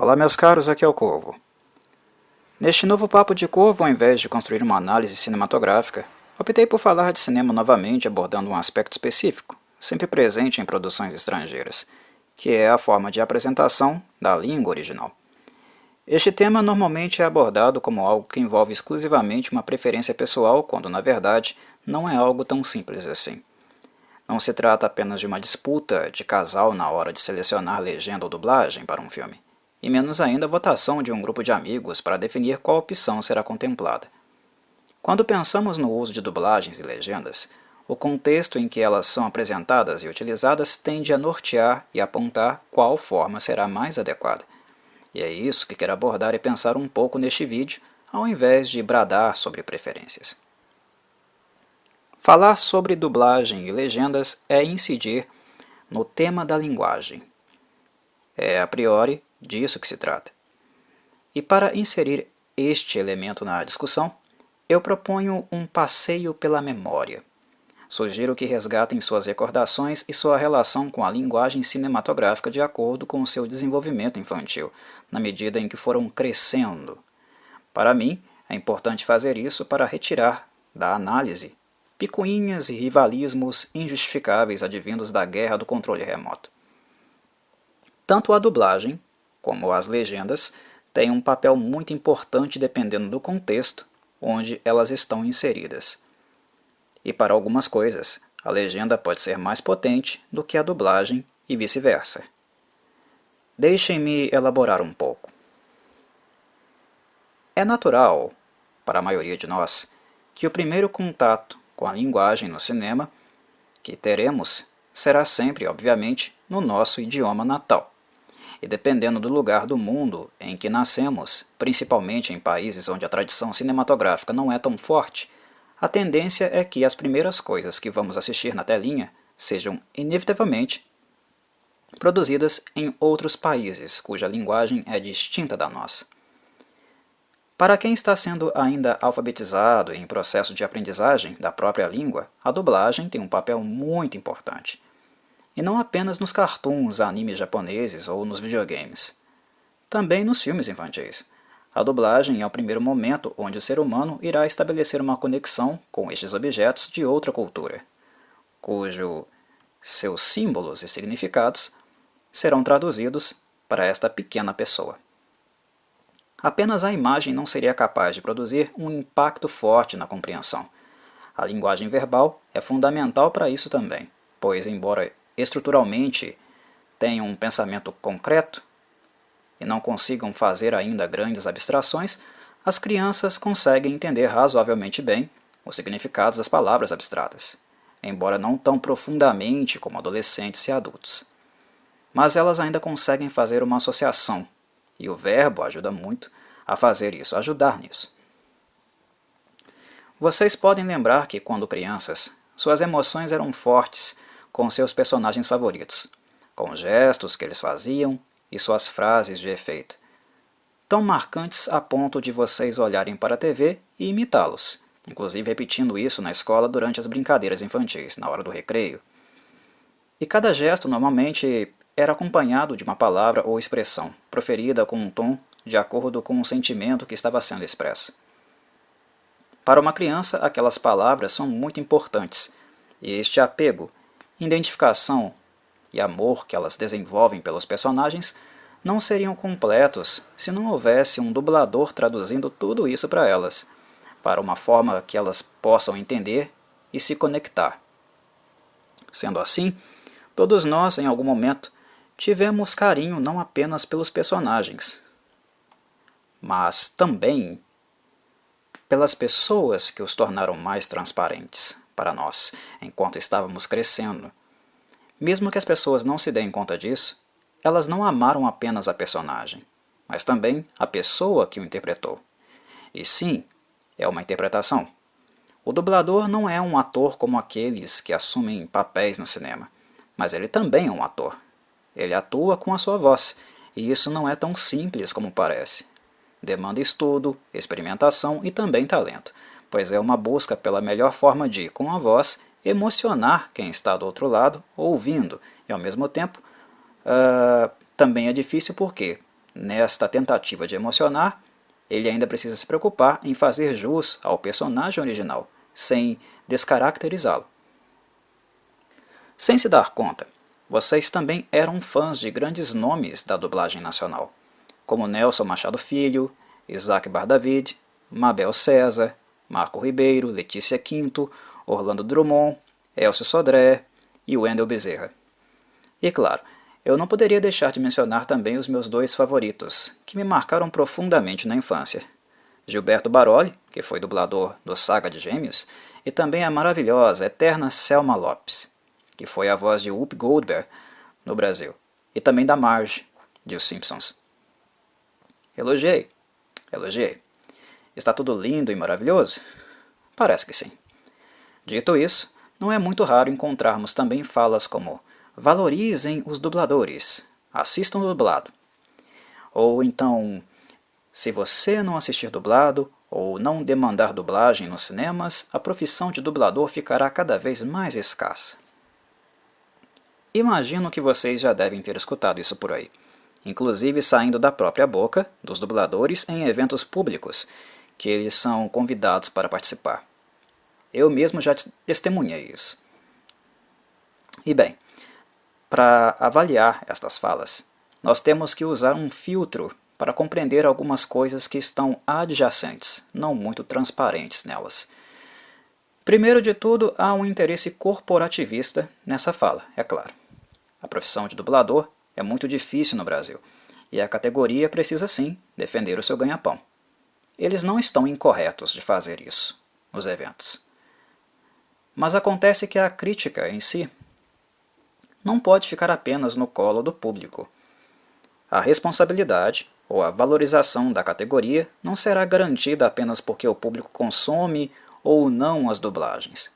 Olá meus caros, aqui é o Corvo. Neste novo Papo de Corvo, ao invés de construir uma análise cinematográfica, optei por falar de cinema novamente abordando um aspecto específico, sempre presente em produções estrangeiras, que é a forma de apresentação da língua original. Este tema normalmente é abordado como algo que envolve exclusivamente uma preferência pessoal, quando na verdade não é algo tão simples assim. Não se trata apenas de uma disputa de casal na hora de selecionar legenda ou dublagem para um filme, e menos ainda a votação de um grupo de amigos para definir qual opção será contemplada. Quando pensamos no uso de dublagens e legendas, o contexto em que elas são apresentadas e utilizadas tende a nortear e apontar qual forma será mais adequada. E é isso que quero abordar e pensar um pouco neste vídeo, ao invés de bradar sobre preferências. Falar sobre dublagem e legendas é incidir no tema da linguagem. É, a priori, disso que se trata. E para inserir este elemento na discussão, eu proponho um passeio pela memória. Sugiro que resgatem suas recordações e sua relação com a linguagem cinematográfica de acordo com o seu desenvolvimento infantil, na medida em que foram crescendo. Para mim, é importante fazer isso para retirar da análise picuinhas e rivalismos injustificáveis advindos da guerra do controle remoto. Tanto a dublagem, como as legendas, têm um papel muito importante dependendo do contexto onde elas estão inseridas. E para algumas coisas, a legenda pode ser mais potente do que a dublagem e vice-versa. Deixem-me elaborar um pouco. É natural, para a maioria de nós, que o primeiro contato com a linguagem no cinema que teremos será sempre, obviamente, no nosso idioma natal. E dependendo do lugar do mundo em que nascemos, principalmente em países onde a tradição cinematográfica não é tão forte, a tendência é que as primeiras coisas que vamos assistir na telinha sejam, inevitavelmente, produzidas em outros países cuja linguagem é distinta da nossa. Para quem está sendo ainda alfabetizado em processo de aprendizagem da própria língua, a dublagem tem um papel muito importante. E não apenas nos cartoons, animes japoneses ou nos videogames. Também nos filmes infantis. A dublagem é o primeiro momento onde o ser humano irá estabelecer uma conexão com estes objetos de outra cultura, cujo seus símbolos e significados serão traduzidos para esta pequena pessoa. Apenas a imagem não seria capaz de produzir um impacto forte na compreensão. A linguagem verbal é fundamental para isso também, pois, embora estruturalmente tenham um pensamento concreto e não consigam fazer ainda grandes abstrações, as crianças conseguem entender razoavelmente bem os significados das palavras abstratas, embora não tão profundamente como adolescentes e adultos. Mas elas ainda conseguem fazer uma associação, e o verbo ajuda muito a fazer isso, a ajudar nisso. Vocês podem lembrar que, quando crianças, suas emoções eram fortes com seus personagens favoritos, com os gestos que eles faziam e suas frases de efeito, tão marcantes a ponto de vocês olharem para a TV e imitá-los, inclusive repetindo isso na escola durante as brincadeiras infantis, na hora do recreio. E cada gesto normalmente era acompanhado de uma palavra ou expressão, proferida com um tom de acordo com o sentimento que estava sendo expresso. Para uma criança, aquelas palavras são muito importantes, e este apego, identificação e amor que elas desenvolvem pelos personagens não seriam completos se não houvesse um dublador traduzindo tudo isso para elas, para uma forma que elas possam entender e se conectar. Sendo assim, todos nós, em algum momento, tivemos carinho não apenas pelos personagens, mas também pelas pessoas que os tornaram mais transparentes para nós, enquanto estávamos crescendo. Mesmo que as pessoas não se deem conta disso, elas não amaram apenas a personagem, mas também a pessoa que o interpretou. E sim, é uma interpretação. O dublador não é um ator como aqueles que assumem papéis no cinema, mas ele também é um ator. Ele atua com a sua voz, e isso não é tão simples como parece. Demanda estudo, experimentação e também talento, pois é uma busca pela melhor forma de, com a voz, emocionar quem está do outro lado, ouvindo, e ao mesmo tempo, também é difícil porque, nesta tentativa de emocionar, ele ainda precisa se preocupar em fazer jus ao personagem original, sem descaracterizá-lo. Sem se dar conta, vocês também eram fãs de grandes nomes da dublagem nacional, como Nelson Machado Filho, Isaac Bardavid, Mabel César, Marco Ribeiro, Letícia Quinto, Orlando Drummond, Elcio Sodré e Wendel Bezerra. E claro, eu não poderia deixar de mencionar também os meus dois favoritos, que me marcaram profundamente na infância. Gilberto Baroli, que foi dublador do Saga de Gêmeos, e também a maravilhosa, eterna Selma Lopes, que foi a voz de Whoopi Goldberg no Brasil, e também da Marge, de Os Simpsons. Elogiei. Está tudo lindo e maravilhoso? Parece que sim. Dito isso, não é muito raro encontrarmos também falas como valorizem os dubladores, assistam dublado. Ou então, se você não assistir dublado ou não demandar dublagem nos cinemas, a profissão de dublador ficará cada vez mais escassa. Imagino que vocês já devem ter escutado isso por aí, inclusive saindo da própria boca dos dubladores em eventos públicos, que eles são convidados para participar. Eu mesmo já testemunhei isso. E bem, para avaliar estas falas, nós temos que usar um filtro para compreender algumas coisas que estão adjacentes, não muito transparentes nelas. Primeiro de tudo, há um interesse corporativista nessa fala, é claro. A profissão de dublador é muito difícil no Brasil, e a categoria precisa sim defender o seu ganha-pão. Eles não estão incorretos de fazer isso nos eventos. Mas acontece que a crítica em si não pode ficar apenas no colo do público. A responsabilidade ou a valorização da categoria não será garantida apenas porque o público consome ou não as dublagens.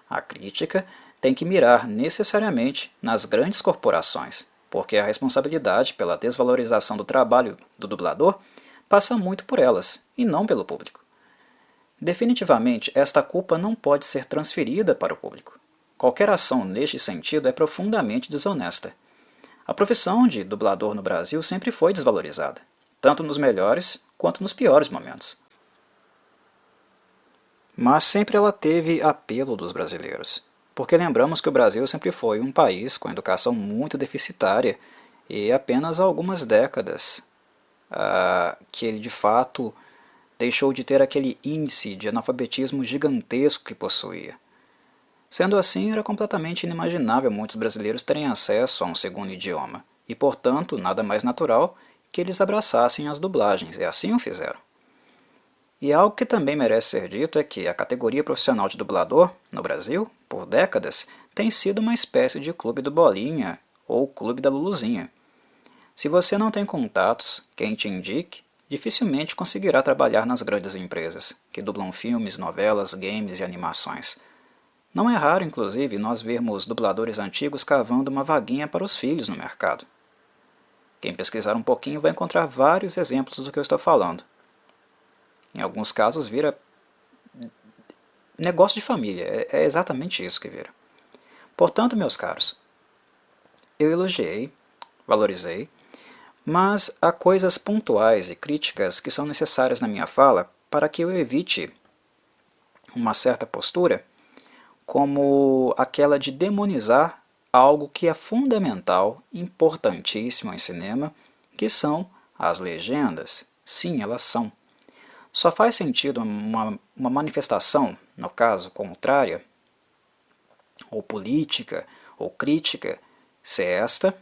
A crítica tem que mirar necessariamente nas grandes corporações, porque a responsabilidade pela desvalorização do trabalho do dublador passa muito por elas, e não pelo público. Definitivamente, esta culpa não pode ser transferida para o público. Qualquer ação neste sentido é profundamente desonesta. A profissão de dublador no Brasil sempre foi desvalorizada, tanto nos melhores quanto nos piores momentos. Mas sempre ela teve apelo dos brasileiros, porque lembramos que o Brasil sempre foi um país com educação muito deficitária e apenas há algumas décadas que ele de fato deixou de ter aquele índice de analfabetismo gigantesco que possuía. Sendo assim, era completamente inimaginável muitos brasileiros terem acesso a um segundo idioma, e portanto, nada mais natural que eles abraçassem as dublagens, e assim o fizeram. E algo que também merece ser dito é que a categoria profissional de dublador, no Brasil, por décadas, tem sido uma espécie de clube do Bolinha ou clube da Luluzinha. Se você não tem contatos, quem te indique, dificilmente conseguirá trabalhar nas grandes empresas, que dublam filmes, novelas, games e animações. Não é raro, inclusive, nós vermos dubladores antigos cavando uma vaguinha para os filhos no mercado. Quem pesquisar um pouquinho vai encontrar vários exemplos do que eu estou falando. Em alguns casos vira negócio de família, é exatamente isso que vira. Portanto, meus caros, eu elogiei, valorizei, mas há coisas pontuais e críticas que são necessárias na minha fala para que eu evite uma certa postura, como aquela de demonizar algo que é fundamental, importantíssimo em cinema, que são as legendas. Sim, elas são. Só faz sentido uma manifestação, no caso contrária, ou política, ou crítica, se esta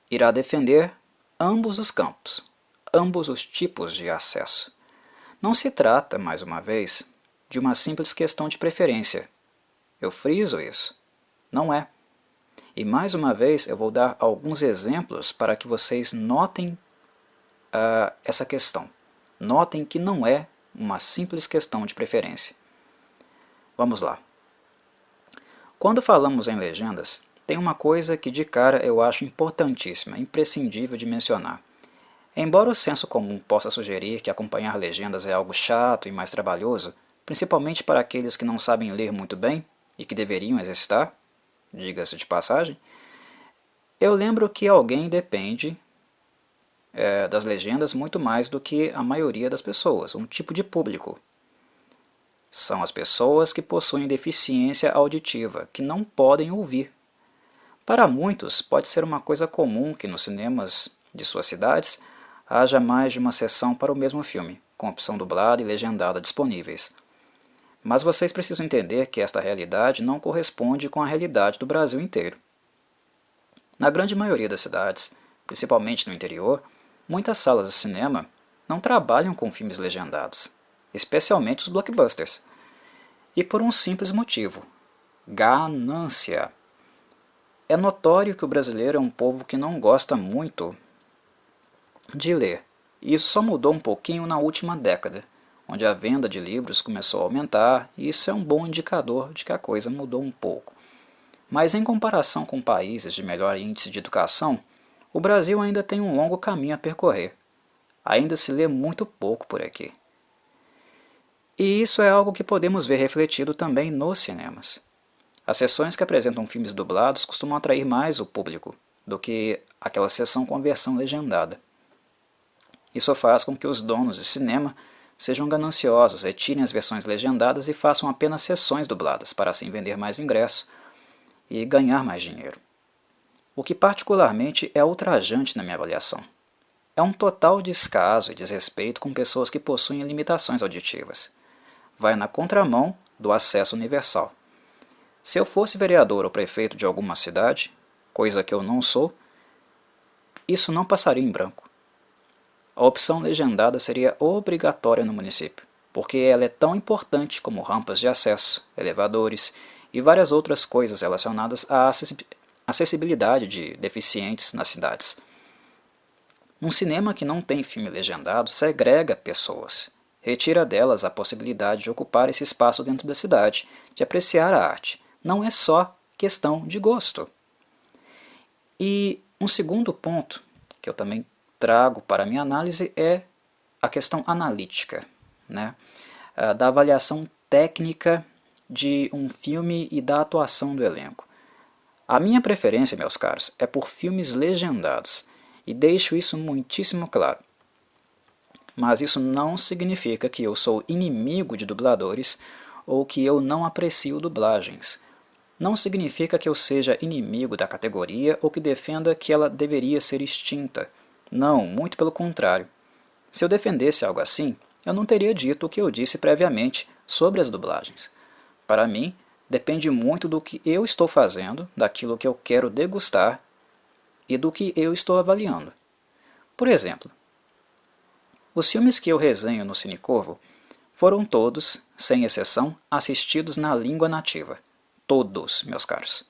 irá defender ambos os campos, ambos os tipos de acesso. Não se trata, mais uma vez, de uma simples questão de preferência. Eu friso isso. Não é. E mais uma vez eu vou dar alguns exemplos para que vocês notem essa questão. Notem que não é uma simples questão de preferência. Vamos lá. Quando falamos em legendas, tem uma coisa que de cara eu acho importantíssima, imprescindível de mencionar. Embora o senso comum possa sugerir que acompanhar legendas é algo chato e mais trabalhoso, principalmente para aqueles que não sabem ler muito bem e que deveriam exercitar, diga-se de passagem, eu lembro que alguém depende das legendas muito mais do que a maioria das pessoas, um tipo de público. São as pessoas que possuem deficiência auditiva, que não podem ouvir. Para muitos, pode ser uma coisa comum que nos cinemas de suas cidades haja mais de uma sessão para o mesmo filme, com opção dublada e legendada disponíveis. Mas vocês precisam entender que esta realidade não corresponde com a realidade do Brasil inteiro. Na grande maioria das cidades, principalmente no interior, muitas salas de cinema não trabalham com filmes legendados, especialmente os blockbusters. E por um simples motivo: ganância. É notório que o brasileiro é um povo que não gosta muito de ler, e isso só mudou um pouquinho na última década, onde a venda de livros começou a aumentar, e isso é um bom indicador de que a coisa mudou um pouco. Mas em comparação com países de melhor índice de educação, o Brasil ainda tem um longo caminho a percorrer. Ainda se lê muito pouco por aqui. E isso é algo que podemos ver refletido também nos cinemas. As sessões que apresentam filmes dublados costumam atrair mais o público do que aquela sessão com a versão legendada. Isso faz com que os donos de cinema sejam gananciosos, retirem as versões legendadas e façam apenas sessões dubladas para assim vender mais ingressos e ganhar mais dinheiro. O que particularmente é ultrajante na minha avaliação. É um total descaso e desrespeito com pessoas que possuem limitações auditivas. Vai na contramão do acesso universal. Se eu fosse vereador ou prefeito de alguma cidade, coisa que eu não sou, isso não passaria em branco. A opção legendada seria obrigatória no município, porque ela é tão importante como rampas de acesso, elevadores e várias outras coisas relacionadas à acessibilidade de deficientes nas cidades. Um cinema que não tem filme legendado segrega pessoas, retira delas a possibilidade de ocupar esse espaço dentro da cidade, de apreciar a arte. Não é só questão de gosto. E um segundo ponto que eu também trago para a minha análise é a questão analítica, né? Da avaliação técnica de um filme e da atuação do elenco. A minha preferência, meus caros, é por filmes legendados, e deixo isso muitíssimo claro. Mas isso não significa que eu sou inimigo de dubladores ou que eu não aprecio dublagens. Não significa que eu seja inimigo da categoria ou que defenda que ela deveria ser extinta. Não, muito pelo contrário. Se eu defendesse algo assim, eu não teria dito o que eu disse previamente sobre as dublagens. Para mim, depende muito do que eu estou fazendo, daquilo que eu quero degustar e do que eu estou avaliando. Por exemplo, os filmes que eu resenho no Cine Corvo foram todos, sem exceção, assistidos na língua nativa. Todos, meus caros.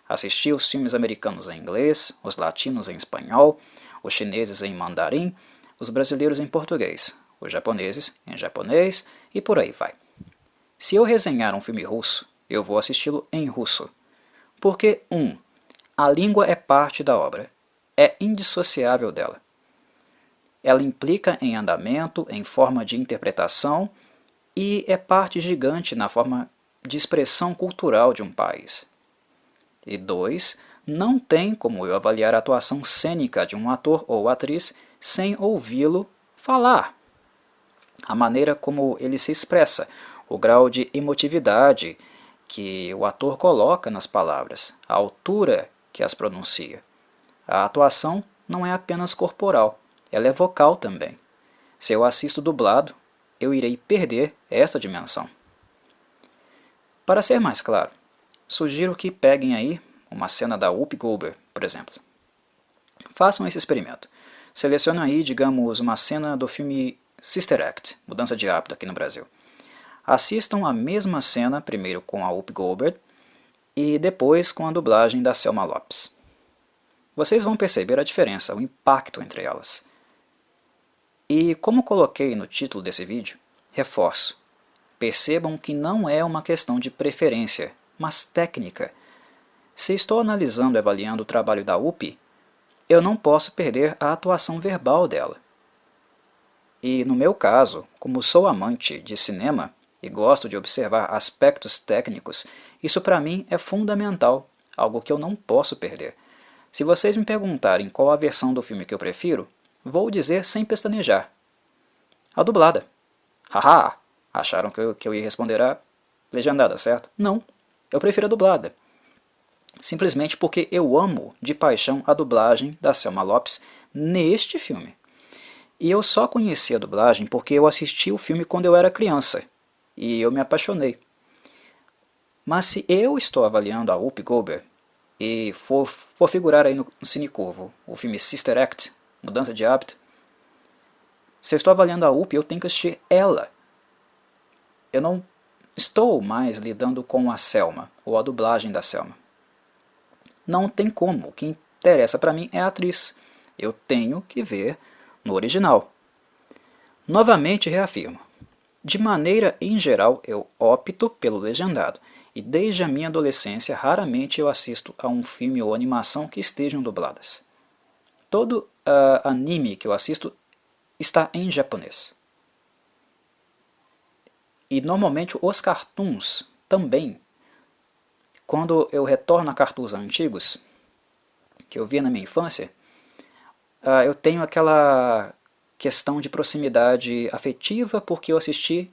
Assisti os filmes americanos em inglês, os latinos em espanhol, os chineses em mandarim, os brasileiros em português, os japoneses em japonês e por aí vai. Se eu resenhar um filme russo, eu vou assisti-lo em russo. Porque, a língua é parte da obra, é indissociável dela. Ela implica em andamento, em forma de interpretação e é parte gigante na forma de expressão cultural de um país. E 2, não tem como eu avaliar a atuação cênica de um ator ou atriz sem ouvi-lo falar. A maneira como ele se expressa, o grau de emotividade que o ator coloca nas palavras, a altura que as pronuncia. A atuação não é apenas corporal, ela é vocal também. Se eu assisto dublado, eu irei perder essa dimensão. Para ser mais claro, sugiro que peguem aí uma cena da Whoopi Goldberg, por exemplo. Façam esse experimento. Selecionem aí, digamos, uma cena do filme Sister Act, Mudança de Hábito aqui no Brasil. Assistam a mesma cena, primeiro com a Whoopi Goldberg e depois com a dublagem da Selma Lopes. Vocês vão perceber a diferença, o impacto entre elas. E como coloquei no título desse vídeo, reforço. Percebam que não é uma questão de preferência, mas técnica. Se estou analisando e avaliando o trabalho da Whoopi, eu não posso perder a atuação verbal dela. E no meu caso, como sou amante de cinema e gosto de observar aspectos técnicos, isso para mim é fundamental, algo que eu não posso perder. Se vocês me perguntarem qual a versão do filme que eu prefiro, vou dizer sem pestanejar. A dublada. Haha! Acharam que eu ia responder a legendada, certo? Não. Eu prefiro a dublada. Simplesmente porque eu amo de paixão a dublagem da Selma Lopes neste filme. E eu só conheci a dublagem porque eu assisti o filme quando eu era criança. E eu me apaixonei. Mas se eu estou avaliando a Whoopi Goldberg e for figurar aí no Cine Curvo o filme Sister Act, Mudança de Hábito, se eu estou avaliando a Whoopi, eu tenho que assistir ela. Eu não estou mais lidando com a Selma, ou a dublagem da Selma. Não tem como, o que interessa para mim é a atriz. Eu tenho que ver no original. Novamente reafirmo, de maneira em geral eu opto pelo legendado, e desde a minha adolescência raramente eu assisto a um filme ou animação que estejam dubladas. Todo anime que eu assisto está em japonês. E normalmente os cartoons também. Quando eu retorno a cartoons antigos, que eu via na minha infância, eu tenho aquela questão de proximidade afetiva porque eu assisti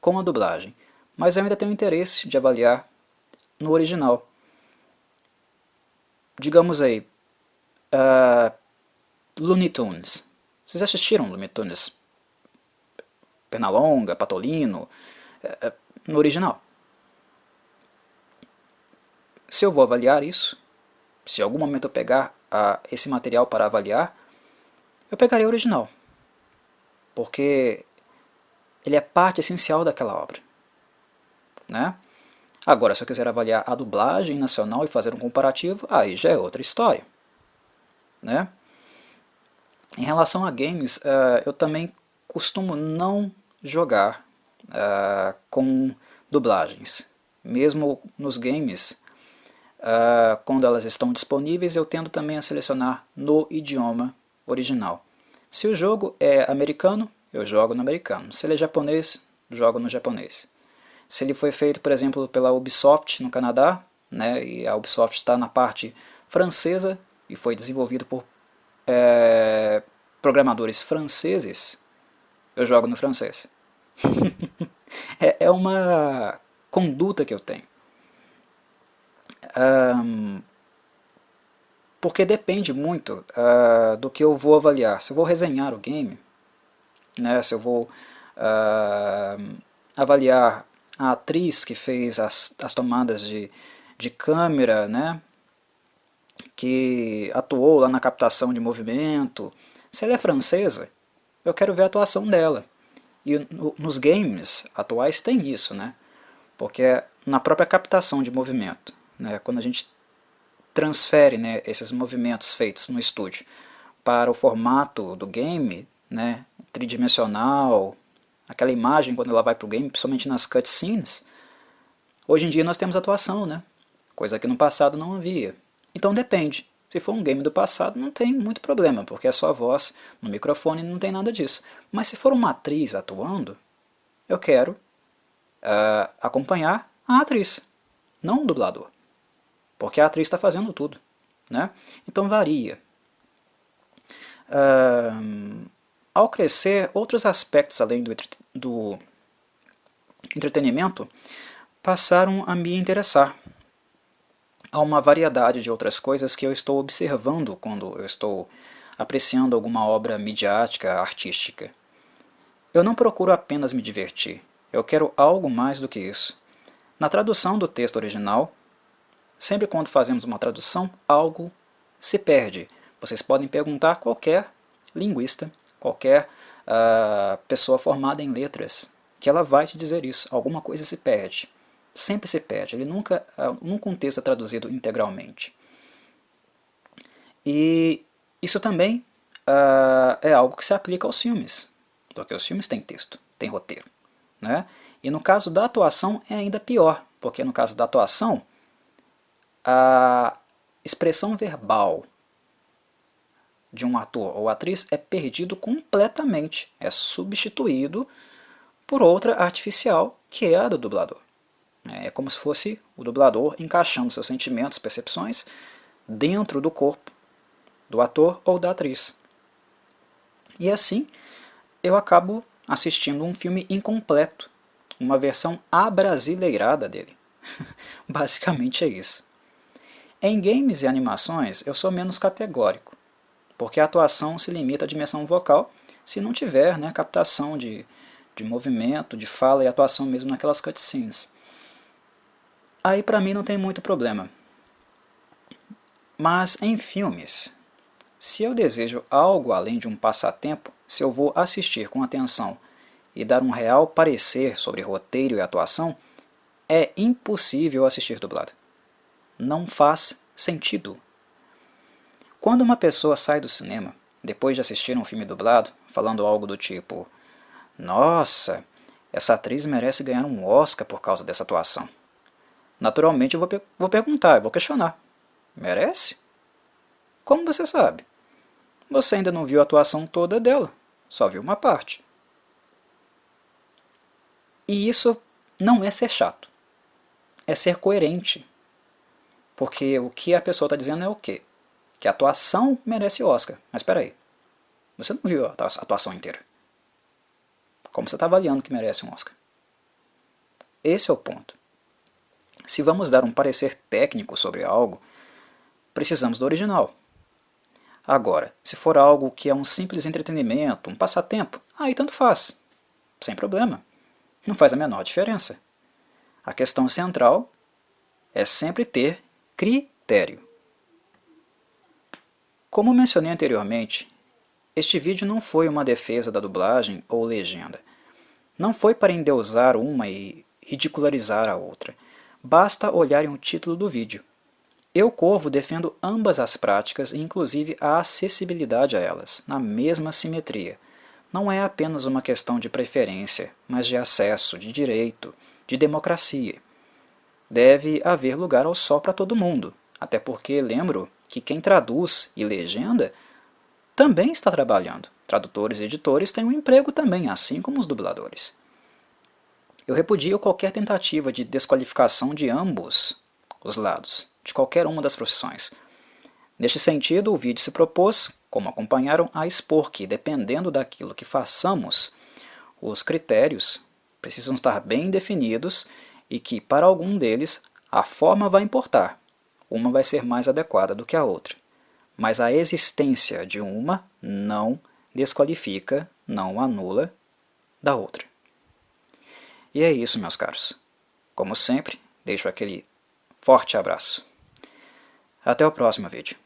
com a dublagem. Mas eu ainda tenho interesse de avaliar no original. Digamos aí, Looney Tunes. Vocês assistiram Looney Tunes? Pernalonga, Patolino, no original. Se eu vou avaliar isso, se em algum momento eu pegar esse material para avaliar, eu pegarei o original. Porque ele é parte essencial daquela obra. Né? Agora, se eu quiser avaliar a dublagem nacional e fazer um comparativo, aí já é outra história. Né? Em relação a games, eu também costumo não jogar com dublagens. Mesmo nos games, quando elas estão disponíveis, eu tendo também a selecionar no idioma original. Se o jogo é americano, eu jogo no americano. Se ele é japonês, jogo no japonês. Se ele foi feito, por exemplo, pela Ubisoft no Canadá, né, e a Ubisoft está na parte francesa e foi desenvolvido por programadores franceses, eu jogo no francês. É uma conduta que eu tenho. Porque depende muito do que eu vou avaliar. Se eu vou resenhar o game, né, se eu vou avaliar a atriz que fez as tomadas de câmera, né, que atuou lá na captação de movimento, se ela é francesa, eu quero ver a atuação dela. E nos games atuais tem isso, né? Porque na própria captação de movimento, né, quando a gente transfere, né, esses movimentos feitos no estúdio para o formato do game, né, tridimensional, aquela imagem quando ela vai para o game, principalmente nas cutscenes, hoje em dia nós temos atuação, né? Coisa que no passado não havia. Então depende. Se for um game do passado, não tem muito problema, porque é só a voz no microfone, não tem nada disso. Mas se for uma atriz atuando, eu quero acompanhar a atriz, não o dublador. Porque a atriz está fazendo tudo. Né? Então varia. Ao crescer, outros aspectos além do entretenimento passaram a me interessar. Há uma variedade de outras coisas que eu estou observando quando eu estou apreciando alguma obra midiática, artística. Eu não procuro apenas me divertir, eu quero algo mais do que isso. Na tradução do texto original, sempre quando fazemos uma tradução, algo se perde. Vocês podem perguntar a qualquer linguista, qualquer pessoa formada em letras, que ela vai te dizer isso, alguma coisa se perde. Sempre se perde, ele nunca um texto é traduzido integralmente. E isso também é algo que se aplica aos filmes, porque os filmes têm texto, têm roteiro. Né? E no caso da atuação é ainda pior, porque no caso da atuação, a expressão verbal de um ator ou atriz é perdido completamente, é substituído por outra artificial, que é a do dublador. É como se fosse o dublador encaixando seus sentimentos, percepções, dentro do corpo do ator ou da atriz. E assim eu acabo assistindo um filme incompleto, uma versão abrasileirada dele. Basicamente é isso. Em games e animações eu sou menos categórico, porque a atuação se limita à dimensão vocal se não tiver, né, captação de movimento, de fala e atuação mesmo naquelas cutscenes. Aí pra mim não tem muito problema. Mas em filmes, se eu desejo algo além de um passatempo, se eu vou assistir com atenção e dar um real parecer sobre roteiro e atuação, é impossível assistir dublado. Não faz sentido. Quando uma pessoa sai do cinema, depois de assistir um filme dublado, falando algo do tipo: "Nossa, essa atriz merece ganhar um Oscar por causa dessa atuação", naturalmente eu vou perguntar, eu vou questionar: merece? Como você sabe? Você ainda não viu a atuação toda dela, só viu uma parte. E isso não é ser chato, é ser coerente. Porque o que a pessoa está dizendo é o quê? Que a atuação merece Oscar. Mas espera aí, você não viu a atuação inteira. Como você está avaliando que merece um Oscar? Esse é o ponto. Se vamos dar um parecer técnico sobre algo, precisamos do original. Agora, se for algo que é um simples entretenimento, um passatempo, aí tanto faz. Sem problema. Não faz a menor diferença. A questão central é sempre ter critério. Como mencionei anteriormente, este vídeo não foi uma defesa da dublagem ou legenda. Não foi para endeusar uma e ridicularizar a outra. Basta olharem o título do vídeo. Eu, Corvo, defendo ambas as práticas e inclusive a acessibilidade a elas, na mesma simetria. Não é apenas uma questão de preferência, mas de acesso, de direito, de democracia. Deve haver lugar ao sol para todo mundo, até porque lembro que quem traduz e legenda também está trabalhando. Tradutores e editores têm um emprego também, assim como os dubladores. Eu repudio qualquer tentativa de desqualificação de ambos os lados, de qualquer uma das profissões. Neste sentido, o vídeo se propôs, como acompanharam, a expor que, dependendo daquilo que façamos, os critérios precisam estar bem definidos e que, para algum deles, a forma vai importar. Uma vai ser mais adequada do que a outra. Mas a existência de uma não desqualifica, não anula da outra. E é isso, meus caros. Como sempre, deixo aquele forte abraço. Até o próximo vídeo.